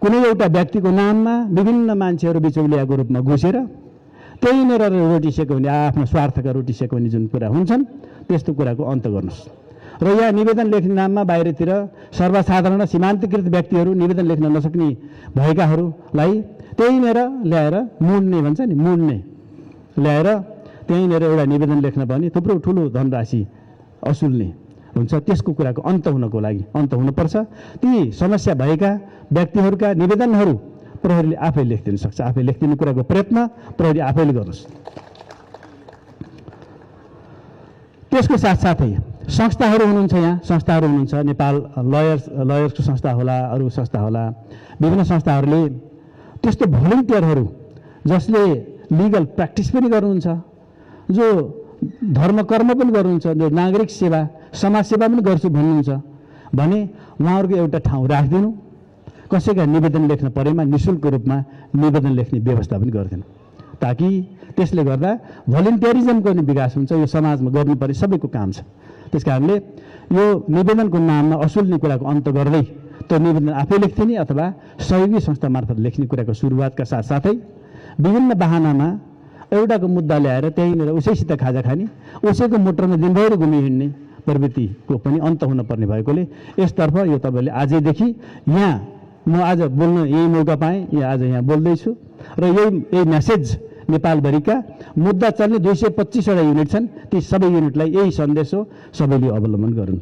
कुनै एउटा व्यक्तिको नाममा विभिन्न मान्छेहरू बिचौलियाको रूपमा घुसेर त्यहीँनिर रोटी सेक्यो भने आफ्नो स्वार्थका रोटी सेक्यो भने जुन कुरा हुन्छन् त्यस्तो कुराको अन्त गर्नुहोस्। र यहाँ निवेदन लेख्ने नाममा बाहिरतिर सर्वसाधारण सीमान्तकृत व्यक्तिहरू निवेदन लेख्न नसक्ने भएकाहरूलाई त्यहीँनिर ल्याएर मुड्ने भन्छ नि, मुड्ने ल्याएर त्यहीँनिर एउटा निवेदन लेख्न पनि थुप्रो ठुलो धनराशि असुल्ने हुन्छ। त्यसको कुराको अन्त हुनको लागि अन्त हुनुपर्छ। ती समस्या भएका व्यक्तिहरूका निवेदनहरू प्रहरीले आफै लेखिदिन सक्छ। आफै लेखिदिने कुराको प्रयत्न प्रहरी आफैले गर्नुहोस्। त्यसको साथसाथै संस्थाहरू हुनुहुन्छ, यहाँ संस्थाहरू हुनुहुन्छ, नेपाल लयर्सको संस्था होला, अरू संस्था होला, विभिन्न संस्थाहरूले त्यस्तो भोलिन्टियरहरू जसले लिगल प्र्याक्टिस पनि गर्नुहुन्छ, जो धर्म कर्म पनि गर्नुहुन्छ, जो नागरिक सेवा समाज सेवा पनि गर्छु भन्नुहुन्छ भने उहाँहरूको एउटा ठाउँ राखिदिनु। कसैका निवेदन लेख्न परेमा निःशुल्क रूपमा निवेदन लेख्ने व्यवस्था पनि गरिदिनु, ताकि त्यसले गर्दा भोलिन्टियरिजमको पनि विकास हुन्छ। यो समाजमा गर्नुपर्ने सबैको काम छ। त्यस कारणले यो निवेदनको नाममा असुल्ने कुराको अन्त गर्दै त्यो निवेदन आफै लेख्ने अथवा सहयोगी संस्था मार्फत लेख्ने कुराको सुरुवातका साथसाथै विभिन्न बाहनामा एउटाको मुद्दा ल्याएर त्यहीँनिर उसैसित खाजा खाने, उसैको मोटरमा दिनभरि घुमि हिँड्ने प्रवृत्तिको पनि अन्त हुनुपर्ने भएकोले यसतर्फ यो तपाईँले आजैदेखि यहाँ म आज बोल्न यही मौका पाएँ, आज यहाँ बोल्दैछु र यही मेसेज नेपालभरिका मुद्दा चल्ने 225वटा युनिट छन्, ती सबै युनिटलाई यही सन्देश हो, सबैले अवलम्बन गरून्।